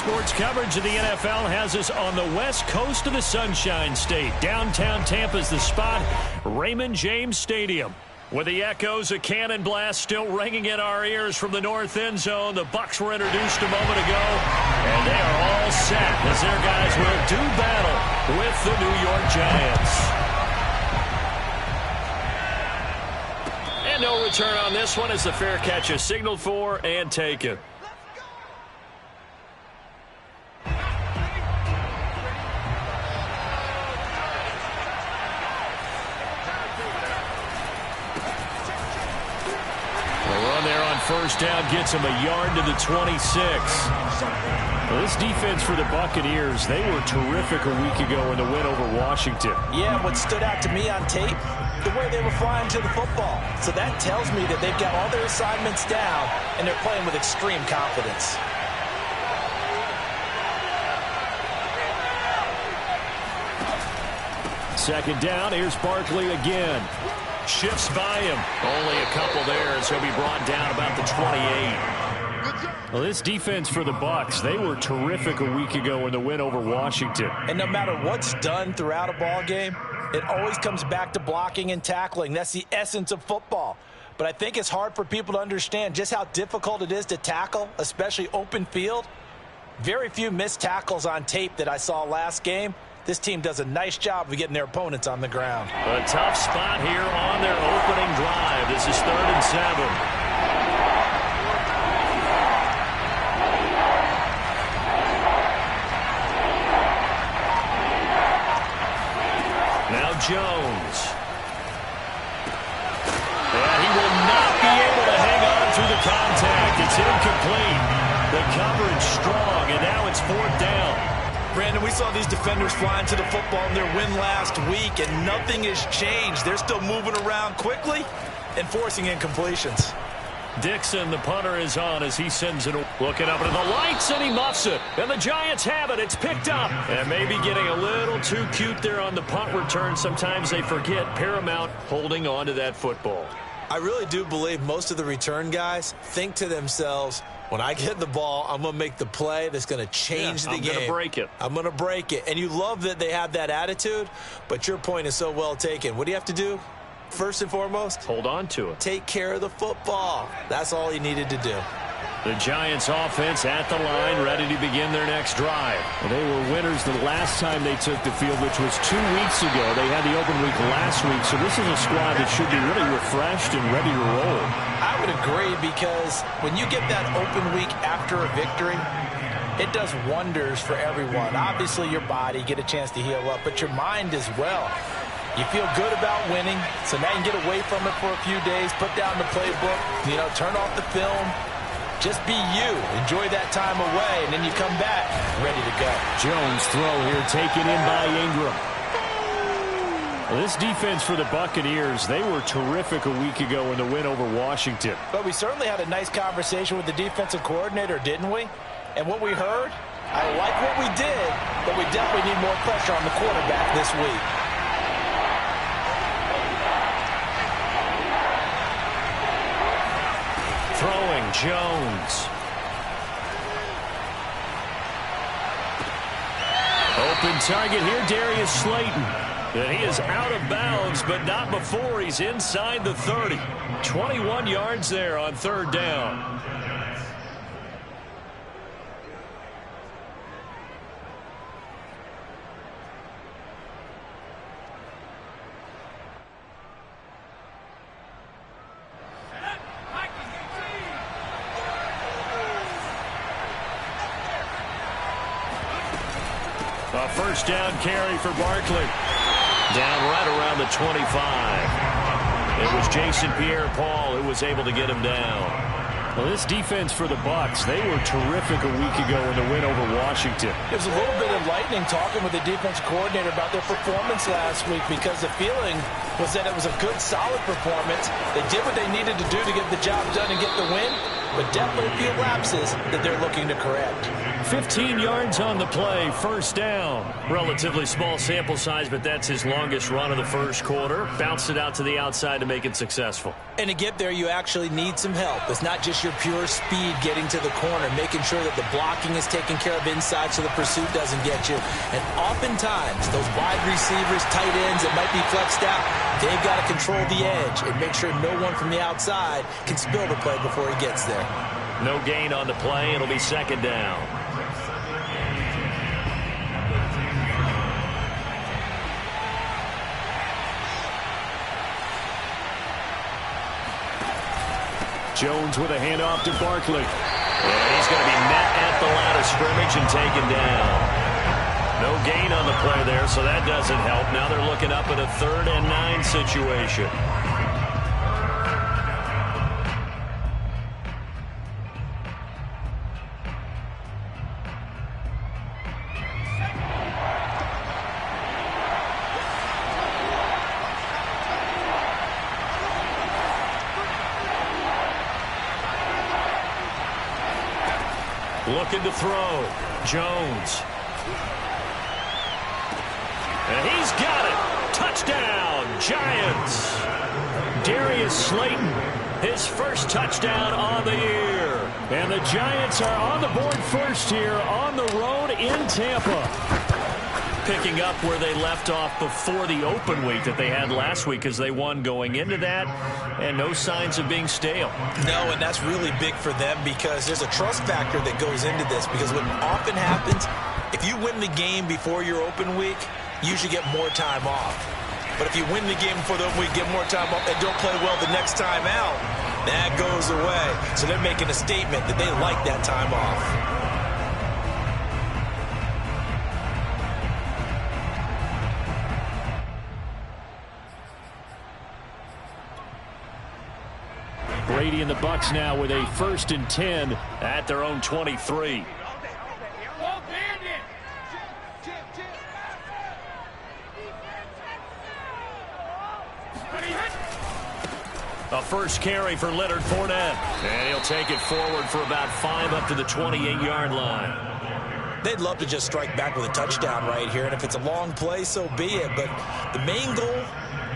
sports coverage of the NFL has us on the west coast of the Sunshine State. Downtown Tampa's the spot, Raymond James Stadium. With the echoes of cannon blast still ringing in our ears from the north end zone, the Bucs were introduced a moment ago, and they are all set as their guys will do battle with the New York Giants. And no return on this one as the fair catch is signaled for and taken. First down gets him a yard to the 26. Well, this defense for the Buccaneers, they were terrific a week ago in the win over Washington. Yeah, what stood out to me on tape, the way they were flying to the football. So that tells me that they've got all their assignments down, and they're playing with extreme confidence. Second down, here's Barkley again. Shifts by him. Only a couple there as he'll be brought down about the 28. Well, this defense for the Bucs, they were terrific a week ago in the win over Washington. And no matter what's done throughout a ball game, it always comes back to blocking and tackling. That's the essence of football. But I think it's hard for people to understand just how difficult it is to tackle, especially open field. Very few missed tackles on tape that I saw last game. This team does a nice job of getting their opponents on the ground. A tough spot here on their opening drive. This is 3rd and 7. Now Jones. And he will not be able to hang on through the contact. It's incomplete. The coverage strong, and now it's 4th down. Brandon, we saw these defenders flying to the football in their win last week, and nothing has changed. They're still moving around quickly and forcing incompletions. Dixon, the punter, is on as he sends it. Looking up into the lights, and he muffs it. And the Giants have it. It's picked up. And maybe getting a little too cute there on the punt return. Sometimes they forget Paramount holding on to that football. I really do believe most of the return guys think to themselves, when I get the ball, I'm going to make the play that's going to change the game. I'm going to break it. I'm going to break it. And you love that they have that attitude, but your point is so well taken. What do you have to do? First and foremost, hold on to it. Take care of the football. That's all he needed to do. The Giants offense at the line, ready to begin their next drive. Well, they were winners the last time they took the field, which was 2 weeks ago. They had the open week last week, so this is a squad that should be really refreshed and ready to roll. I would agree, because when you get that open week after a victory, it does wonders for everyone. Obviously, your body, get a chance to heal up, but your mind as well. You feel good about winning, so now you can get away from it for a few days, put down the playbook, turn off the film. Just be you. Enjoy that time away, and then you come back ready to go. Jones throw here taken in by Ingram. Well, this defense for the Buccaneers, they were terrific a week ago in the win over Washington. But we certainly had a nice conversation with the defensive coordinator, didn't we? And what we heard, I like what we did, but we definitely need more pressure on the quarterback this week. Throwing, Jones. Open target here, Darius Slayton. And he is out of bounds, but not before he's inside the 30. 21 yards there on 3rd down. A first down carry for Barkley. Down right around the 25. It was Jason Pierre-Paul who was able to get him down. Well, this defense for the Bucs, they were terrific a week ago in the win over Washington. It was a little bit enlightening talking with the defense coordinator about their performance last week, because the feeling was that it was a good, solid performance. They did what they needed to do to get the job done and get the win. but definitely a few lapses that they're looking to correct. 15 yards on the play, first down. Relatively small sample size, but that's his longest run of the first quarter. Bounced it out to the outside to make it successful. And to get there, you actually need some help. It's not just your pure speed getting to the corner, making sure that the blocking is taken care of inside so the pursuit doesn't get you. And oftentimes, those wide receivers, tight ends that might be flexed out, they've got to control the edge and make sure no one from the outside can spill the play before he gets there. No gain on the play. It'll be second down. Jones with a handoff to Barkley. And he's going to be met at the line of scrimmage and taken down. No gain on the play there, so that doesn't help. Now they're looking up at a 3rd and 9 situation. Looking to throw. Jones. And he's got it. Touchdown, Giants. Darius Slayton, his first touchdown on the year. And the Giants are on the board first here on the road in Tampa. Picking up where they left off before the open week that they had last week as they won going into that, and no signs of being stale. No, and that's really big for them because there's a trust factor that goes into this, because what often happens, if you win the game before your open week, you usually get more time off. But if you win the game before the open week, get more time off, and don't play well the next time out, that goes away. So they're making a statement that they like that time off. Brady and the Bucs now with a 1st and 10 at their own 23. A first carry for Leonard Fournette. And he'll take it forward for about 5 up to the 28-yard line. They'd love to just strike back with a touchdown right here, and if it's a long play, so be it. But the main goal,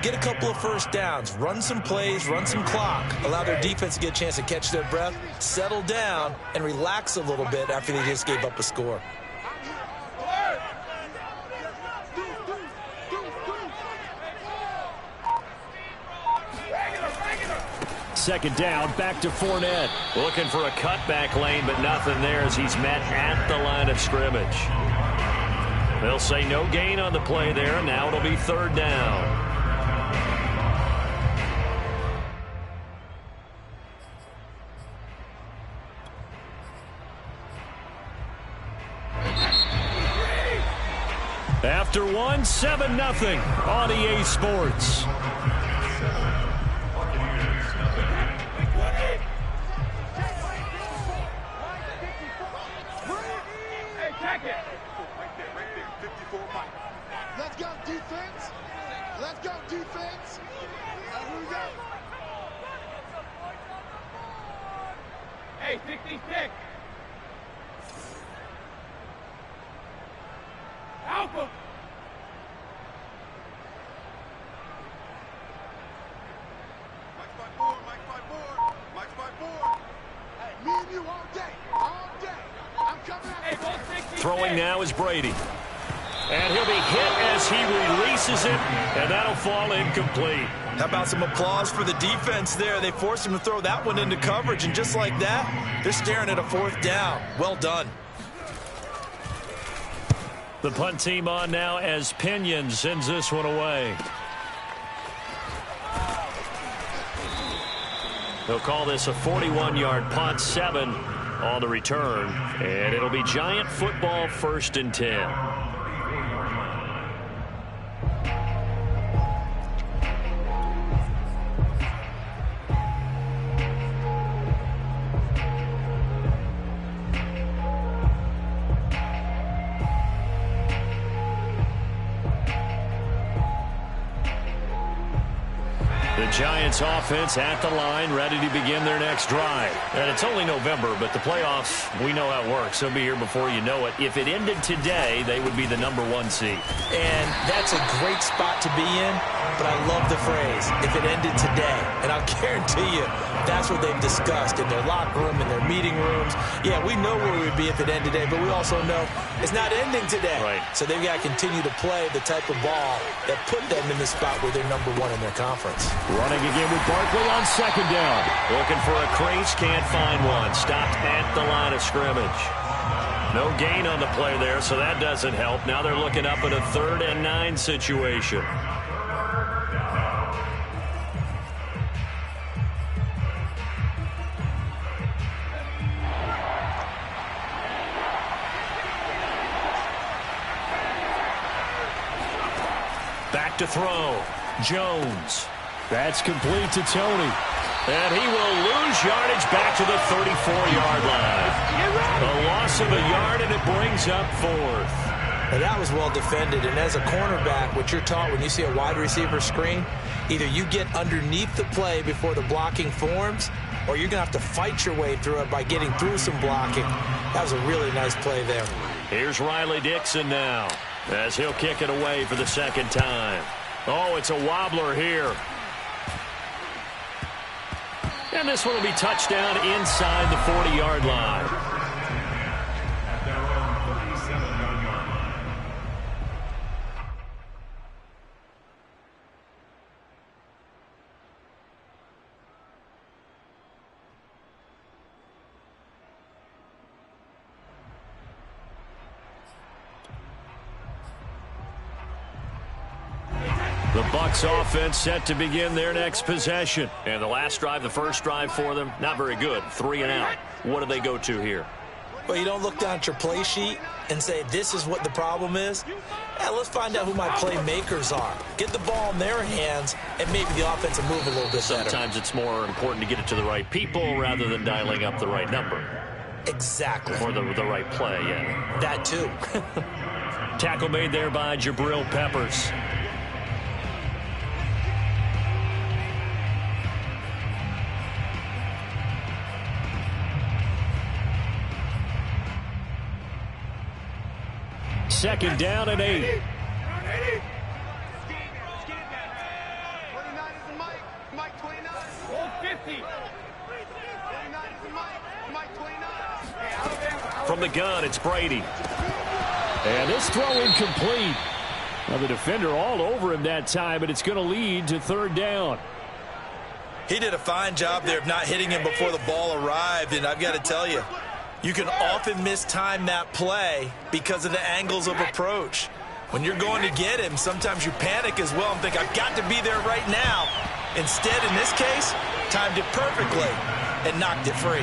get a couple of first downs, run some plays, run some clock, allow their defense to get a chance to catch their breath, settle down, and relax a little bit after they just gave up a score. Second down, back to Fournette. Looking for a cutback lane, but nothing there as he's met at the line of scrimmage. They'll say no gain on the play there, and now it'll be 3rd down. After one, 7-0 on EA Sports. Let's go, defense. Let's go, defense. Here we go. Hey, 66. Alpha. Mike's by board. Hey, me and you all day. All day. I'm coming out. Hey, both 60. Throwing now is Brady. And he'll be hit as he releases it, and that'll fall incomplete. How about some applause for the defense there? They forced him to throw that one into coverage, and just like that, they're staring at a 4th down. Well done. The punt team on now as Pinion sends this one away. They'll call this a 41-yard punt, 7 on the return, and it'll be Giant football 1st and 10. Giants offense at the line, ready to begin their next drive. And it's only November, but the playoffs, we know how it works. They'll be here before you know it. If it ended today, they would be the #1 seed. And that's a great spot to be in, but I love the phrase, if it ended today. And I'll guarantee you, that's what they've discussed in their locker room, in their meeting rooms. Yeah, we know where we'd be if it ended today, but we also know it's not ending today. Right. So they've got to continue to play the type of ball that put them in the spot where they're #1 in their conference. Running again with Barkley on second down. Looking for a crease, can't find one. Stopped at the line of scrimmage. No gain on the play there, so that doesn't help. Now they're looking up at a 3rd and 9 situation. Back to throw. Jones. That's complete to Tony. And he will lose yardage back to the 34-yard line. A loss of a yard, and it brings up 4th. Now that was well defended, and as a cornerback, what you're taught when you see a wide receiver screen, either you get underneath the play before the blocking forms, or you're going to have to fight your way through it by getting through some blocking. That was a really nice play there. Here's Riley Dixon now, as he'll kick it away for the 2nd time. Oh, it's a wobbler here. And this one will be touchdown inside the 40-yard line. The Bucs offense set to begin their next possession. And the last drive, the first drive for them, not very good. 3 and out. What do they go to here? Well, you don't look down at your play sheet and say, this is what the problem is. Yeah, let's find out who my playmakers are. Get the ball in their hands, and maybe the offense will move a little bit better. Sometimes it's more important to get it to the right people rather than dialing up the right number. Exactly. Or the right play, yeah. That too. Tackle made there by Jabril Peppers. Second down and 8. 29 is Mike. Mike 29. 50. 29 is Mike 29. From the gun, it's Brady. And this throw incomplete. Now the defender all over him that time, but it's going to lead to 3rd down. He did a fine job there of not hitting him before the ball arrived, and I've got to tell you, you can often mistime that play because of the angles of approach. When you're going to get him, sometimes you panic as well and think, I've got to be there right now. Instead, in this case, timed it perfectly and knocked it free.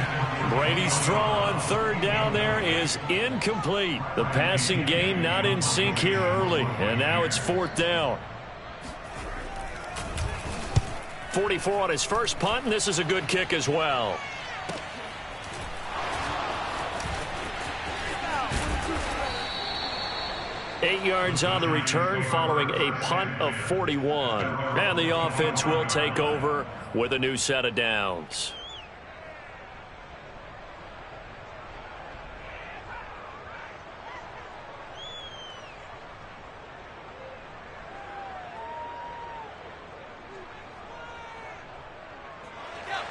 Brady's throw on 3rd down there is incomplete. The passing game not in sync here early, and now it's 4th down. 44 on his first punt, and this is a good kick as well. 8 yards on the return following a punt of 41. And the offense will take over with a new set of downs.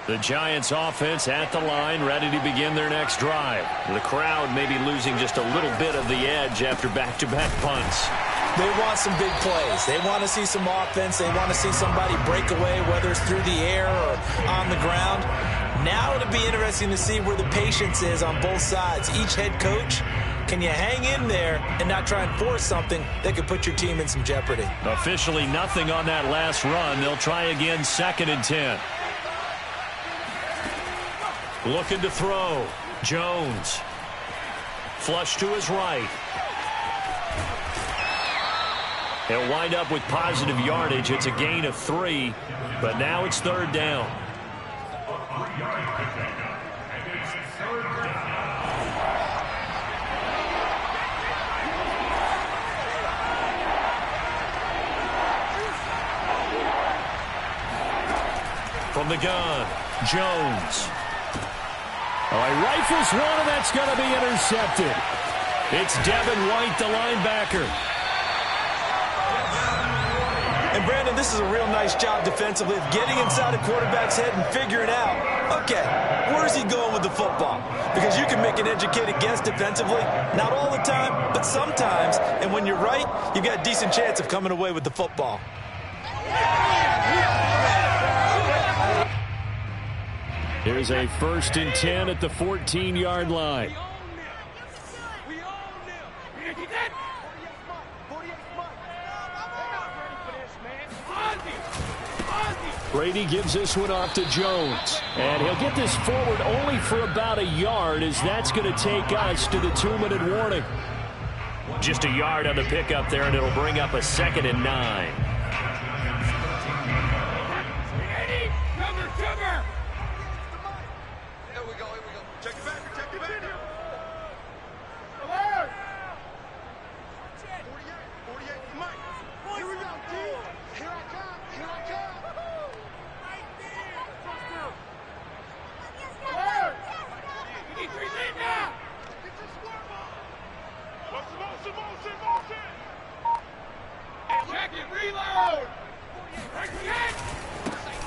The Giants offense at the line, ready to begin their next drive. The crowd may be losing just a little bit of the edge after back-to-back punts. They want some big plays. They want to see some offense. They want to see somebody break away, whether it's through the air or on the ground. Now it'll be interesting to see where the patience is on both sides. Each head coach, can you hang in there and not try and force something that could put your team in some jeopardy? Officially nothing on that last run. They'll try again 2nd and 10. Looking to throw. Jones. Flush to his right. He'll wind up with positive yardage. It's a gain of 3, but now it's 3rd down. From the gun, Jones. Oh, he rifles one, and that's going to be intercepted. It's Devin White, the linebacker. And, Brandon, this is a real nice job defensively of getting inside a quarterback's head and figuring out, okay, where's he going with the football? Because you can make an educated guess defensively, not all the time, but sometimes. And when you're right, you've got a decent chance of coming away with the football. Here's a 1st and 10 at the 14-yard line. Brady gives this one off to Jones. And he'll get this forward only for about a yard, as that's going to take us to the 2-minute warning. Just a yard on the pickup there, and it'll bring up a 2nd and 9.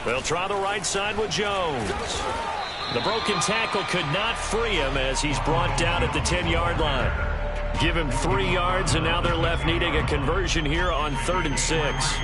They'll try the right side with Jones. The broken tackle could not free him as he's brought down at the 10-yard line. Give him 3 yards, and now they're left needing a conversion here on 3rd and 6.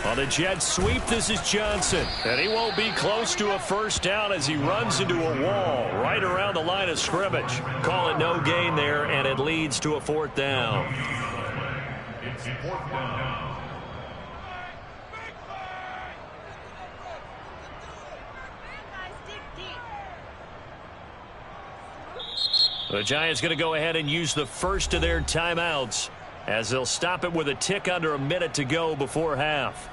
On the jet sweep, this is Johnson. And he won't be close to a first down as he runs into a wall right around the line of scrimmage. Call it no gain there, and it leads to a 4th down. It's 4th down. The Giants going to go ahead and use the first of their timeouts, as they'll stop it with a tick under a minute to go before half.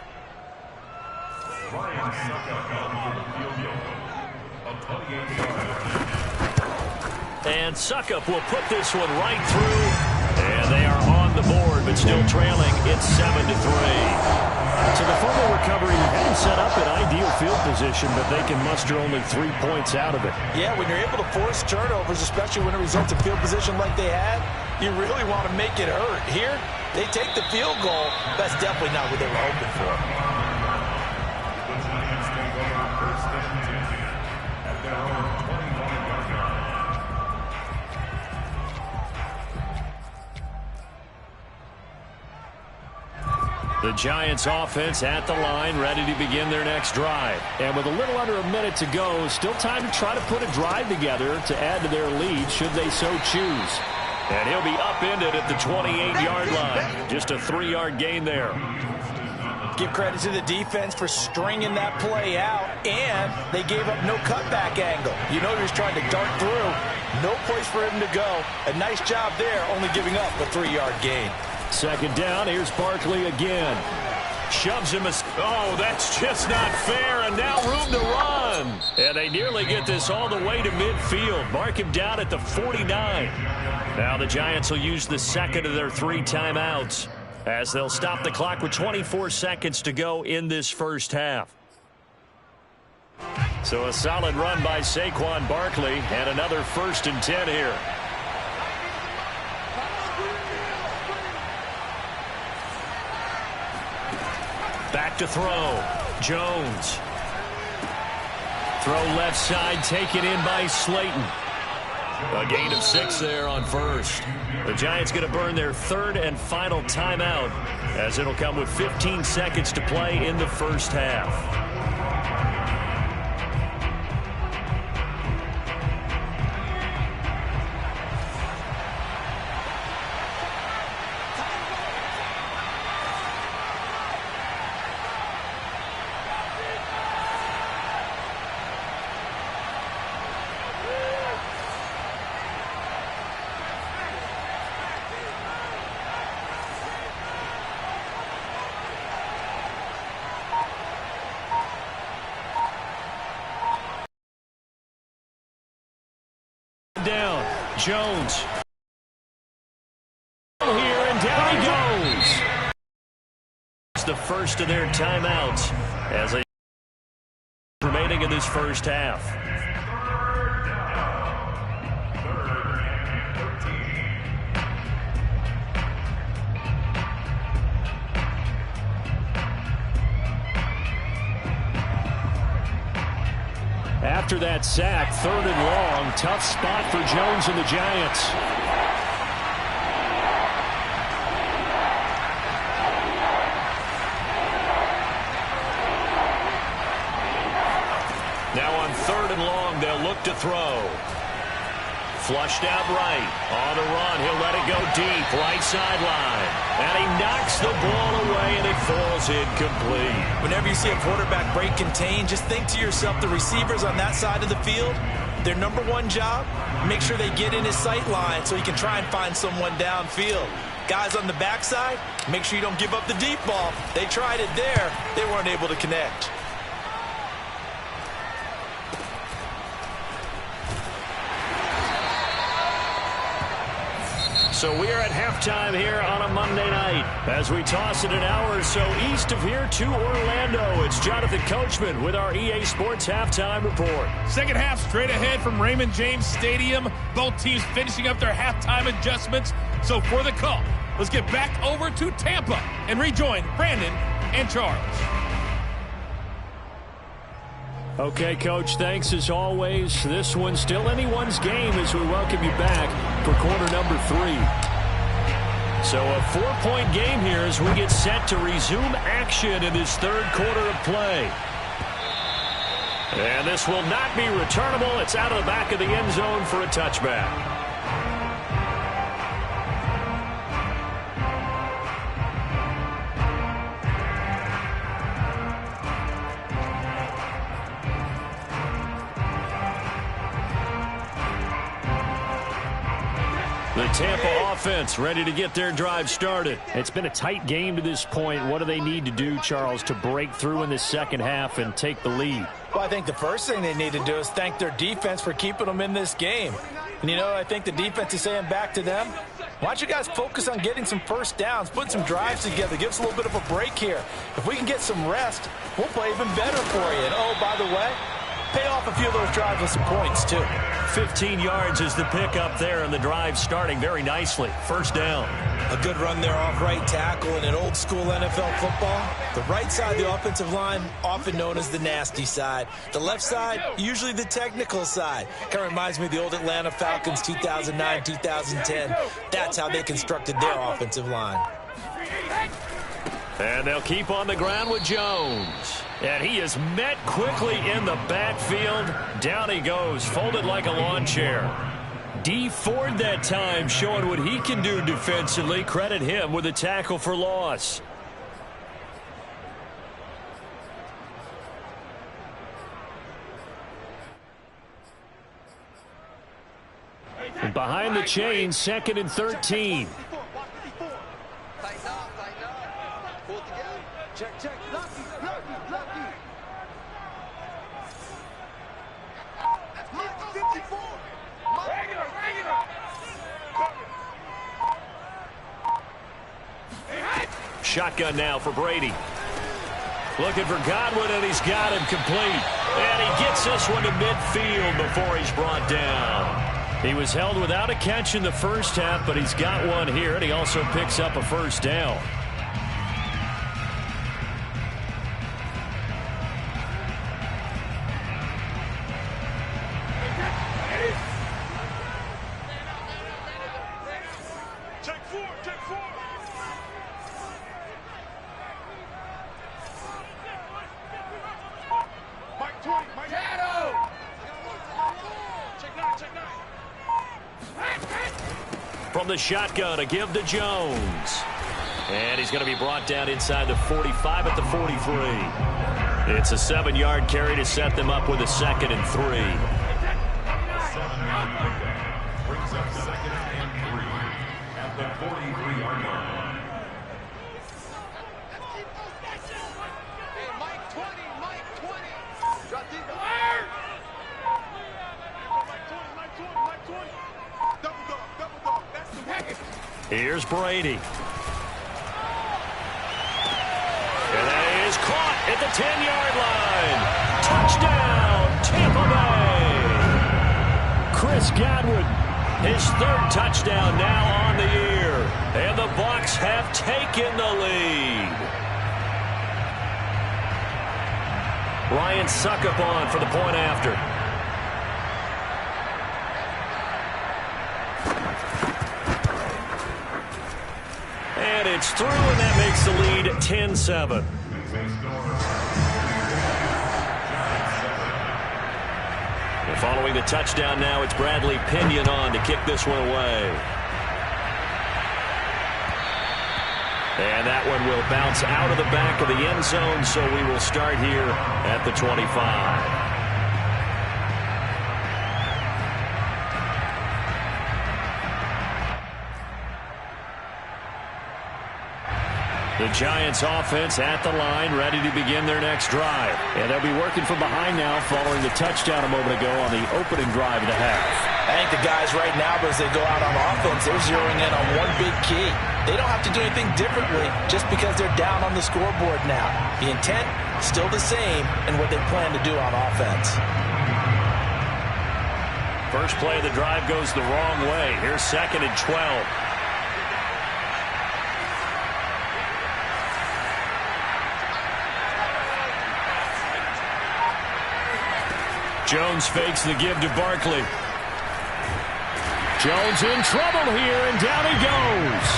Ryan Suckup for the field goal of 28 yards. And Suckup will put this one right through. And they are on the board, but still trailing. It's 7-3. So the fumble recovery had him set up in ideal field position, but they can muster only 3 points out of it. Yeah, when you're able to force turnovers, especially when it results in field position like they had, you really want to make it hurt. Here, they take the field goal. That's definitely not what they were hoping for. The Giants take over 1st and 10 at their own 21-yard line. The Giants offense at the line, ready to begin their next drive. And with a little under a minute to go, still time to try to put a drive together to add to their lead should they so choose. And he'll be upended at the 28-yard line. Just a 3-yard gain there. Give credit to the defense for stringing that play out, and they gave up no cutback angle. You know he was trying to dart through. No place for him to go. A nice job there, only giving up a 3-yard gain. 2nd down, here's Barkley again. Shoves him. Oh, that's just not fair, and now room to run. And they nearly get this all the way to midfield. Mark him down at the 49. Now the Giants will use the 2nd of their 3 timeouts, as they'll stop the clock with 24 seconds to go in this first half. So a solid run by Saquon Barkley, and another 1st and 10 here. Back to throw. Jones. Throw left side, taken in by Slayton. A gain of 6 there on 1st. The Giants going to burn their 3rd and final timeout, as it'll come with 15 seconds to play in the first half. Jones. Here, and down he goes. It's the first of their timeouts as they remaining in this first half. After that sack, 3rd and long, tough spot for Jones and the Giants. Now on 3rd and long, they'll look to throw. Flushed out right. On the run, he'll let it go deep, right sideline. And he knocks the ball away, and it falls incomplete. Whenever you see a quarterback break contain, just think to yourself, the receivers on that side of the field, their number one job, make sure they get in his sight line so he can try and find someone downfield. Guys on the backside, make sure you don't give up the deep ball. They tried it there. They weren't able to connect. So we are at halftime here on a Monday night as we toss it an hour or so east of here to Orlando. It's Jonathan Coachman with our EA Sports Halftime Report. Second half straight ahead from Raymond James Stadium. Both teams finishing up their halftime adjustments. So for the call, let's get back over to Tampa and rejoin Brandon and Charles. Okay, Coach, thanks as always. This one's still anyone's game as we welcome you back for quarter number 3. So a 4-point game here as we get set to resume action in this 3rd quarter of play. And this will not be returnable. It's out of the back of the end zone for a touchback. The Tampa offense ready to get their drive started. It's been a tight game to this point. What do they need to do, Charles, to break through in the second half and take the lead? Well, I think the first thing they need to do is thank their defense for keeping them in this game. And, you know, I think the defense is saying back to them, why don't you guys focus on getting some first downs, putting some drives together, give us a little bit of a break here. If we can get some rest, we'll play even better for you. And, oh, by the way, pay off a few of those drives with some points, too. 15 yards is the pickup there, and the drive starting very nicely. First down. A good run there off right tackle in an old-school NFL football. The right side of the offensive line, often known as the nasty side. The left side, usually the technical side. Kind of reminds me of the old Atlanta Falcons 2009, 2010. That's how they constructed their offensive line. And they'll keep on the ground with Jones. And he is met quickly in the backfield. Down he goes, folded like a lawn chair. D Ford that time showing what he can do defensively. Credit him with a tackle for loss. And behind the chains, 2nd and 13. Check, check. Lucky, lucky, lucky. Mike 54. Regular. Shotgun now for Brady. Looking for Godwin, and he's got him complete. And he gets this one to midfield before he's brought down. He was held without a catch in the first half, but he's got one here, and he also picks up a first down. From the shotgun, a give to Jones. And he's going to be brought down inside the 45 at the 43. It's a 7-yard carry to set them up with a 2nd and 3. Brings up 2nd and 3 at the 43-yard line. Hey, Mike 20, Mike 20. Drop deep. Mike 20, Mike 20. Double Here's Brady. And that is caught at the 10-yard line. Touchdown, Tampa Bay. Chris Godwin, his third touchdown now on the year. And the Bucs have taken the lead. Ryan Suckup on for the point after. And it's through, and that makes the lead 10-7. Following the touchdown now, it's Bradley Pinion on to kick this one away. And that one will bounce out of the back of the end zone, so we will start here at the 25. The Giants offense at the line, ready to begin their next drive. And they'll be working from behind now following the touchdown a moment ago on the opening drive of the half. I think the guys right now, as they go out on offense, they're zeroing in on one big key. They don't have to do anything differently just because they're down on the scoreboard now. The intent, still the same, and what they plan to do on offense. First play of the drive goes the wrong way. Here's 2nd and 12. Jones fakes the give to Barkley. Jones in trouble here, and down he goes.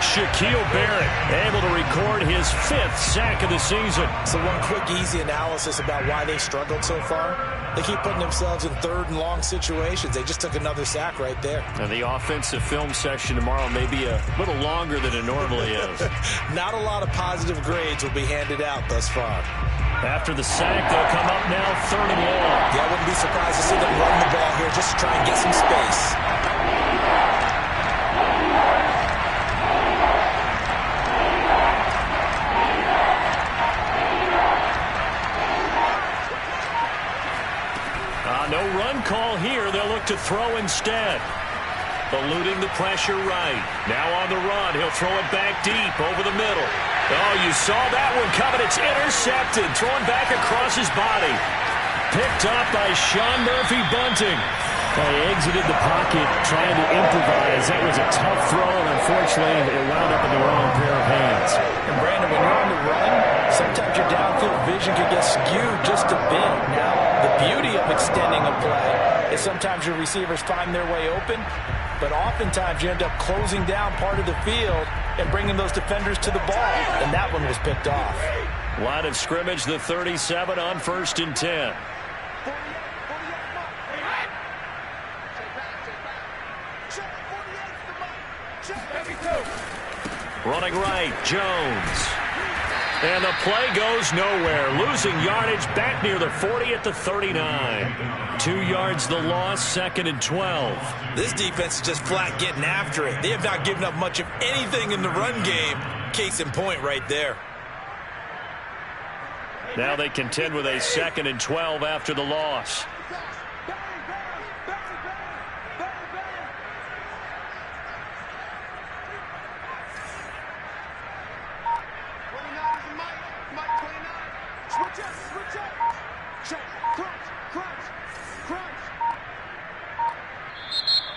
Shaquille Barrett able to record his 5th sack of the season. So one quick, easy analysis about why they struggled so far. They keep putting themselves in 3rd and long situations. They just took another sack right there. And the offensive film session tomorrow may be a little longer than it normally is. Not a lot of positive grades will be handed out thus far. After the sack, they'll come up now 3rd and long. Yeah, I wouldn't be surprised to see them run the ball here just to try and get some space. No run call here. They'll look to throw instead. Eluding the pressure right. Now on the run. He'll throw it back deep over the middle. Oh, you saw that one coming. It's intercepted. Thrown back across his body. Picked up by Sean Murphy-Bunting. He exited the pocket trying to improvise. That was a tough throw, and unfortunately, it wound up in the wrong pair of hands. And Brandon, when you're on the run, sometimes your downfield vision can get skewed just a bit. Now, the beauty of extending a play is sometimes your receivers find their way open, but oftentimes you end up closing down part of the field and bringing those defenders to the ball, and that one was picked off. Line of scrimmage, the 37 on 1st and 10. Running right, Jones. And the play goes nowhere. Losing yardage back near the 40 at the 39. 2 yards the loss, 2nd and 12. This defense is just flat getting after it. They have not given up much of anything in the run game. Case in point right there. Now they contend with a 2nd and 12 after the loss.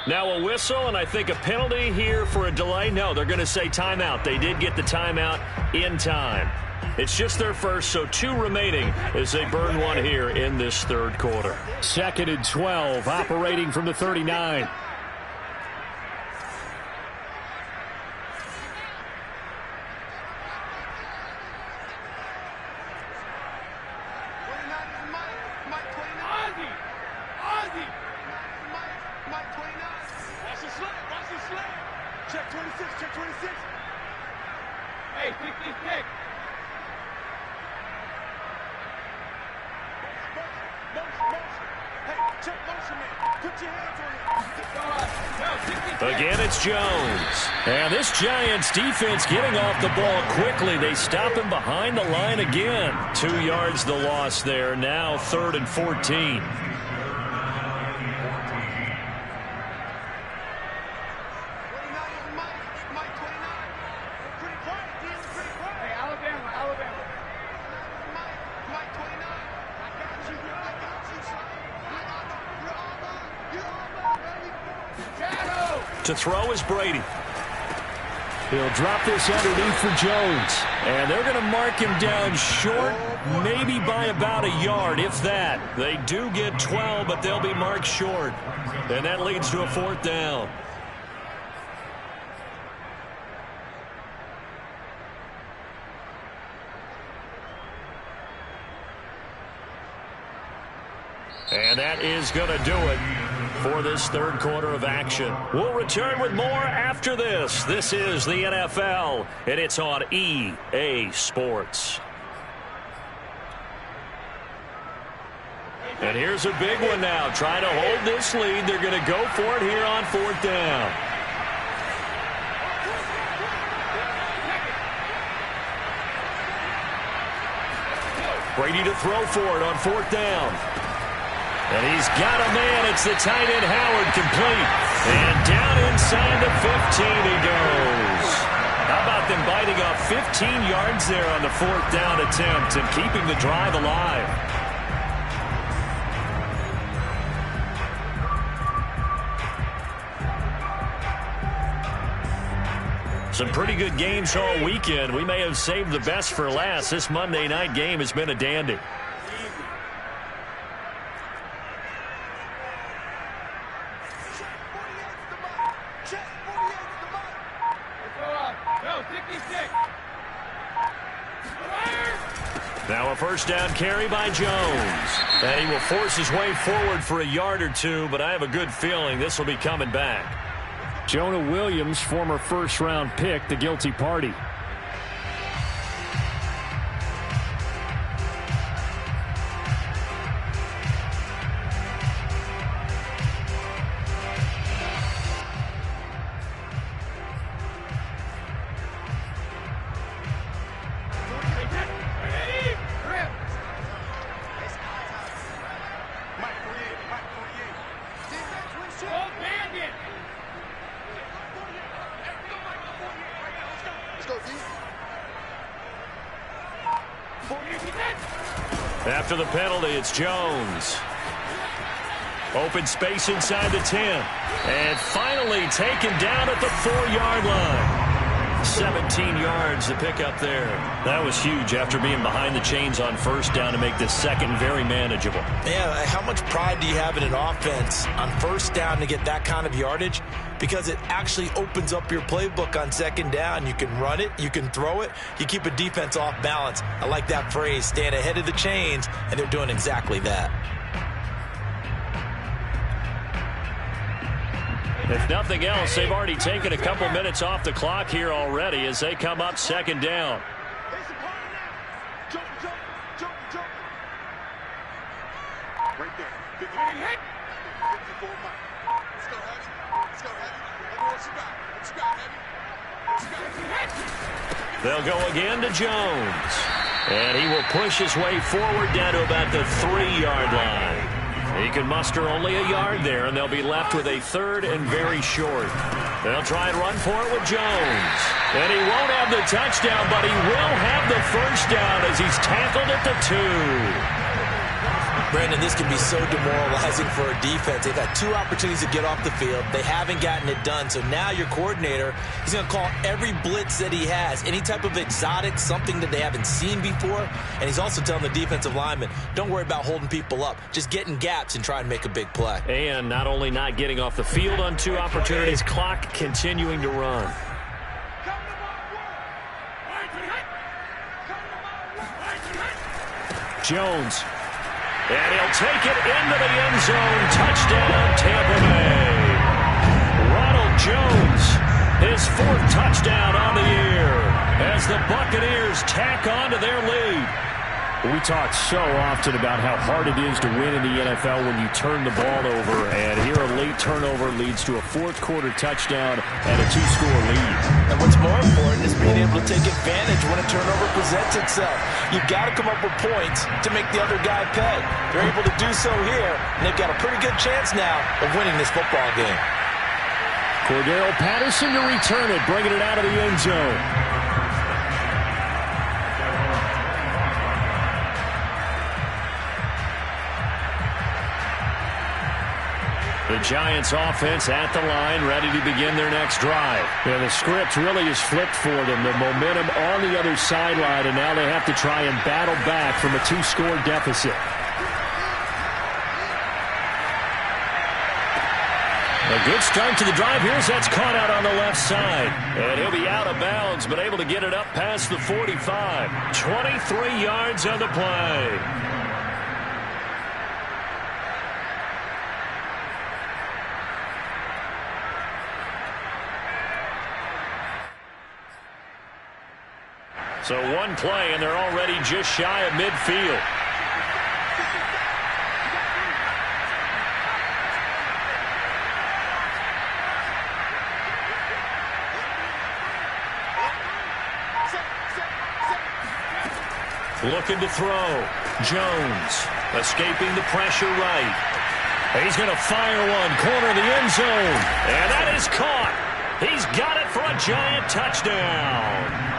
Now a whistle, and I think a penalty here for a delay. No, they're going to say timeout. They did get the timeout in time. It's just their first, so 2 remaining as they burn one here in this 3rd quarter. 2nd and 12, operating from the 39. Again, it's Jones. And this Giants defense getting off the ball quickly. They stop him behind the line again. 2 yards the loss there. Now 3rd and 14. To throw is Brady. He'll drop this underneath for Jones. And they're going to mark him down short, maybe by about a yard, if that. They do get 12, but they'll be marked short. And that leads to a 4th down. And that is going to do it for this third quarter of action. We'll return with more after this. This is the NFL, and it's on EA Sports. And here's a big one now. Trying to hold this lead. They're going to go for it here on 4th down. Brady to throw for it on 4th down. And he's got a man. It's the tight end Howard, complete. And down inside the 15 he goes. How about them biting off 15 yards there on the 4th down attempt and keeping the drive alive? Some pretty good games all weekend. We may have saved the best for last. This Monday night game has been a dandy. Now a first down carry by Jones. And he will force his way forward for a yard or two, but I have a good feeling this will be coming back. Jonah Williams, former first-round pick, the guilty party. After the penalty, it's Jones. Open space inside the 10. And finally taken down at the 4-yard line. 17 yards to pick up there. That was huge after being behind the chains on first down to make this second very manageable. Yeah, how much pride do you have in an offense on first down to get that kind of yardage? Because it actually opens up your playbook on second down. You can run it, you can throw it, you keep a defense off balance. I like that phrase, staying ahead of the chains, and they're doing exactly that. If nothing else, they've already taken a couple minutes off the clock here already as they come up second down. Right there. 54 miles. Let's go, Heavy. Let's go, Heavy. What you got? What you got, Heavy? They'll go again to Jones. And he will push his way forward down to about the 3-yard line. He can muster only a yard there, and they'll be left with a third and very short. They'll try and run for it with Jones. And he won't have the touchdown, but he will have the first down as he's tackled at the 2. Brandon, this can be so demoralizing for a defense. They've had 2 opportunities to get off the field. They haven't gotten it done. So now your coordinator, he's going to call every blitz that he has, any type of exotic, something that they haven't seen before. And he's also telling the defensive lineman, don't worry about holding people up. Just get in gaps and try and make a big play. And not only not getting off the field on 2 opportunities, clock continuing to run. Jones. And he'll take it into the end zone. Touchdown, Tampa Bay. Ronald Jones, his 4th touchdown on the year as the Buccaneers tack on to their lead. We talk so often about how hard it is to win in the NFL when you turn the ball over, and here a late turnover leads to a 4th quarter touchdown and a 2-score lead. And what's more important is being able to take advantage when a turnover presents itself. You've got to come up with points to make the other guy pay. They're able to do so here, and they've got a pretty good chance now of winning this football game. Cordero Patterson to return it, bringing it out of the end zone. The The Giants offense at the line, ready to begin their next drive. Yeah, the script really is flipped for them. The momentum on the other sideline, and now they have to try and battle back from a 2-score deficit. A good start to the drive here as that's caught out on the left side. And he'll be out of bounds, but able to get it up past the 45. 23 yards on the play. So one play, and they're already just shy of midfield. Looking to throw. Jones escaping the pressure right. He's going to fire one. Corner of the end zone. And that is caught. He's got it for a Giant touchdown.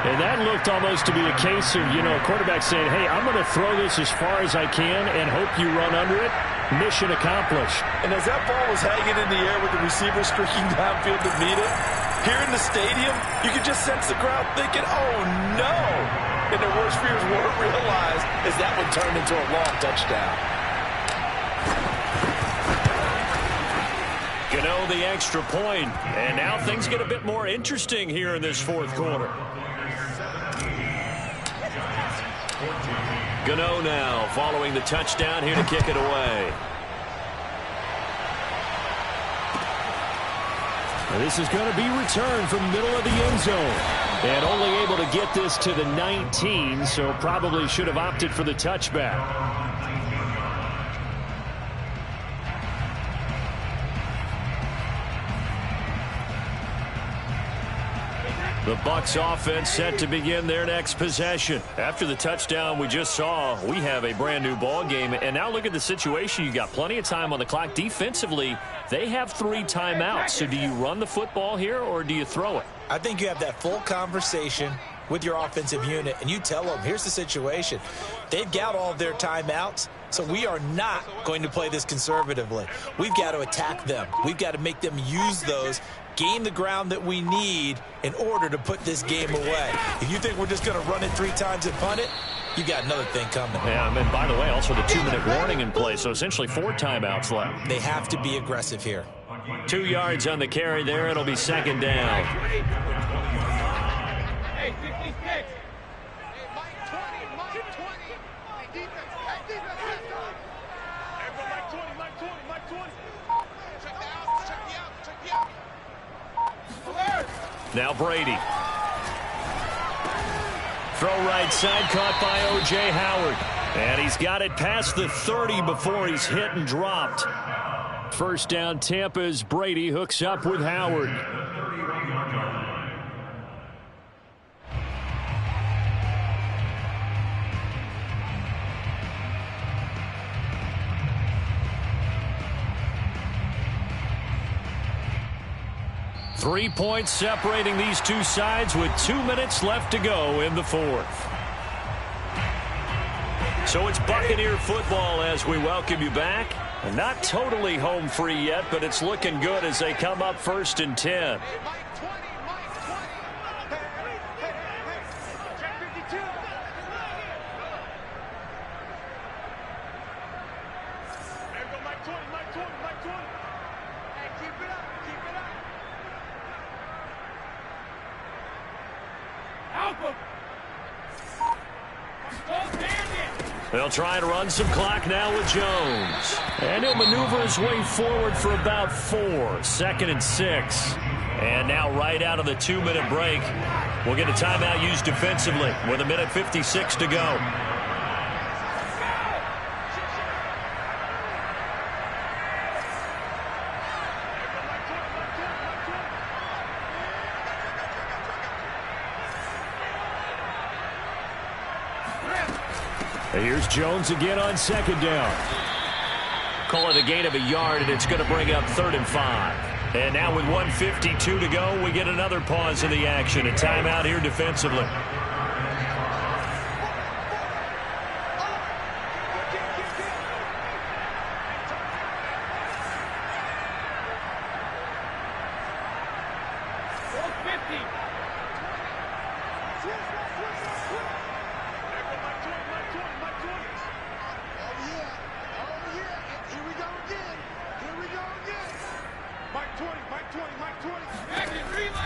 And that looked almost to be a case of, a quarterback saying, hey, I'm going to throw this as far as I can and hope you run under it. Mission accomplished. And as that ball was hanging in the air with the receiver streaking downfield to meet it, here in the stadium, you could just sense the crowd thinking, oh, no. And their worst fears weren't realized as that one turned into a long touchdown. Gano the extra point, and now things get a bit more interesting here in this fourth quarter. Gano now following the touchdown here to kick it away. This is going to be returned from the middle of the end zone. And only able to get this to the 19, so probably should have opted for the touchback. The Bucs offense set to begin their next possession. After the touchdown we just saw, we have a brand new ball game. And now look at the situation. You got plenty of time on the clock. Defensively, they have 3 timeouts. So do you run the football here or do you throw it? I think you have that full conversation with your offensive unit, and you tell them, here's the situation. They've got all of their timeouts, so we are not going to play this conservatively. We've got to attack them. We've got to make them use those, gain the ground that we need in order to put this game away. If you think we're just going to run it 3 times and punt it, you got another thing coming. Yeah, and by the way, also the 2-minute warning in play, so essentially 4 timeouts left. They have to be aggressive here. 2 yards on the carry there. It'll be second down. Hey, 56. Hey, Mike 20, Mike 20. Hey, defense, left side. Hey, bro, Mike 20, Mike 20, Mike 20. Check the out, check the out, check the out. Alert! Now Brady. Throw right side, caught by O.J. Howard. And he's got it past the 30 before he's hit and dropped. First down, Tampa as Brady hooks up with Howard. Three points separating these two sides with 2 minutes left to go in the fourth. So it's Buccaneer football as we welcome you back. Not totally home free yet, but it's looking good as they come up 1st and 10. They'll try to run some clock now with Jones. And he'll maneuver his way forward for about 4. 2nd and 6. And now right out of the 2-minute break, we'll get a timeout used defensively with 1:56 to go. Here's Jones again on 2nd down. Call it a gain of 1 yard, and it's going to bring up 3rd and 5. And now with 1:52 to go, we get another pause in the action. A timeout here defensively.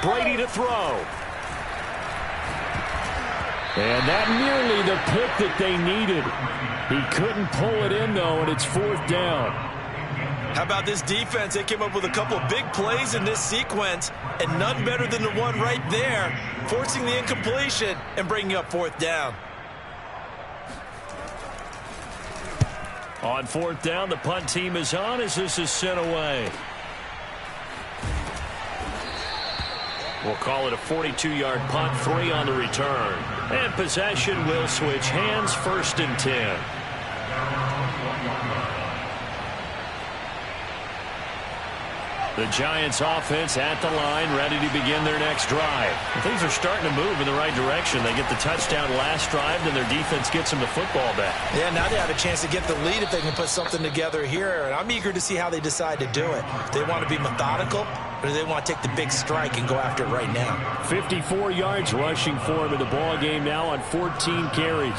Brady to throw. And that nearly the pick that they needed. He couldn't pull it in, though, and it's 4th down. How about this defense? They came up with a couple of big plays in this sequence, and none better than the one right there, forcing the incompletion and bringing up 4th down. On 4th down, the punt team is on as this is sent away. We'll call it a 42-yard punt, 3 on the return. And possession will switch hands, 1st and 10. The Giants offense at the line, ready to begin their next drive. Things are starting to move in the right direction. They get the touchdown last drive, then their defense gets them the football back. Yeah, now they have a chance to get the lead if they can put something together here. And I'm eager to see how they decide to do it. They want to be methodical, or do they want to take the big strike and go after it right now? 54 yards rushing for him in the ball game now on 14 carries.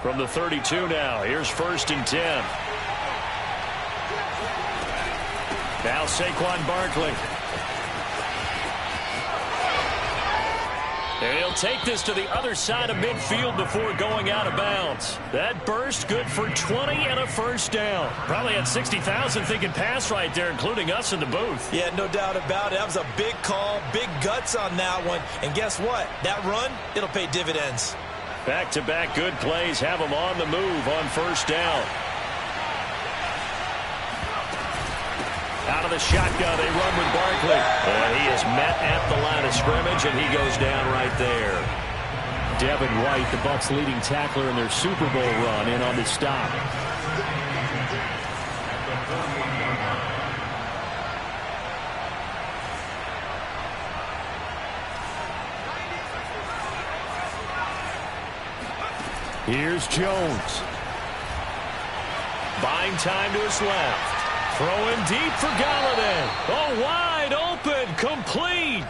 From the 32 now, here's 1st and 10. Now Saquon Barkley. And he'll take this to the other side of midfield before going out of bounds. That burst good for 20 and a 1st down. Probably had 60,000 thinking pass right there, including us in the booth. Yeah, no doubt about it. That was a big call, big guts on that one. And guess what? That run, it'll pay dividends. Back-to-back good plays have them on the move on 1st down. Out of the shotgun, they run with Barkley. And he is met at the line of scrimmage, and he goes down right there. Devin White, the Bucs' leading tackler in their Super Bowl run, in on the stop. Here's Jones. Buying time to his left. Throwing deep for Galladay. Oh, wide open, complete.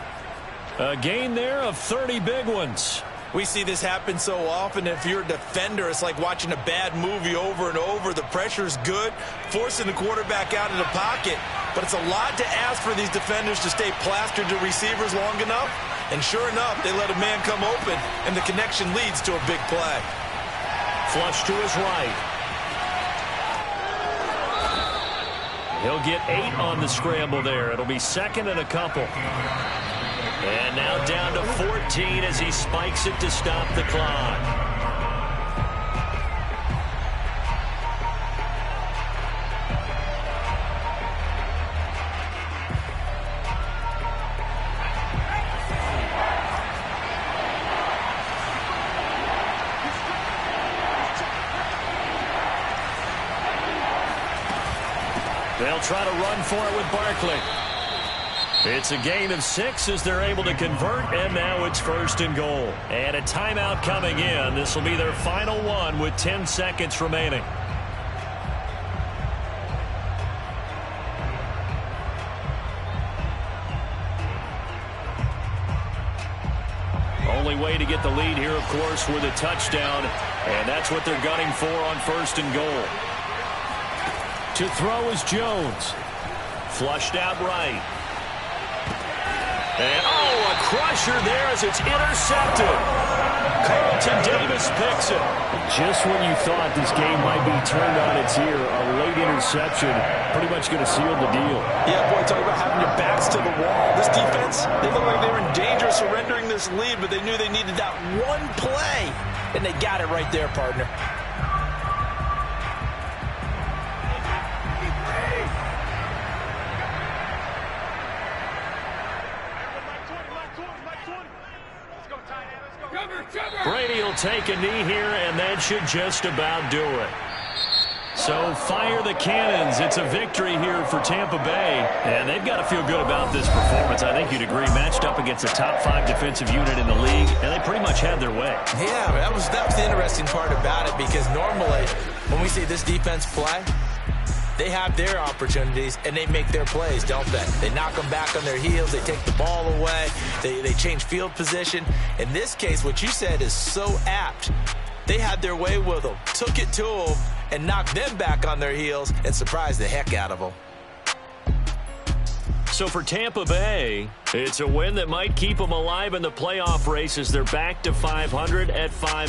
A gain there of 30 big ones. We see this happen so often. If you're a defender, it's like watching a bad movie over and over. The pressure's good, forcing the quarterback out of the pocket. But it's a lot to ask for these defenders to stay plastered to receivers long enough. And sure enough, they let a man come open, and the connection leads to a big play. Flush to his right. He'll get 8 on the scramble there. It'll be 2nd and a couple. And now down to 14 as he spikes it to stop the clock. They'll try to run for it with Barkley. It's a gain of 6 as they're able to convert, and now it's 1st and goal. And a timeout coming in. This will be their final one with 10 seconds remaining. Only way to get the lead here, of course, with a touchdown, and that's what they're gunning for on 1st and goal. To throw is Jones. Flushed out right. And, oh, a crusher there as it's intercepted. Carlton Davis picks it. Just when you thought this game might be turned on its ear, a late interception pretty much going to seal the deal. Yeah, boy, talk about having your backs to the wall. This defense, they look like they were in danger of surrendering this lead, but they knew they needed that one play, and they got it right there, partner. Brady will take a knee here, and that should just about do it. So fire the cannons. It's a victory here for Tampa Bay, and they've got to feel good about this performance. I think you'd agree, matched up against a top 5 defensive unit in the league, and they pretty much had their way. Yeah, that was the interesting part about it, because normally when we see this defense play, they have their opportunities, and they make their plays, don't they? They knock them back on their heels. They take the ball away. They change field position. In this case, what you said is so apt. They had their way with them, took it to them, and knocked them back on their heels and surprised the heck out of them. So for Tampa Bay, it's a win that might keep them alive in the playoff race as they're back to 500 at 5-0.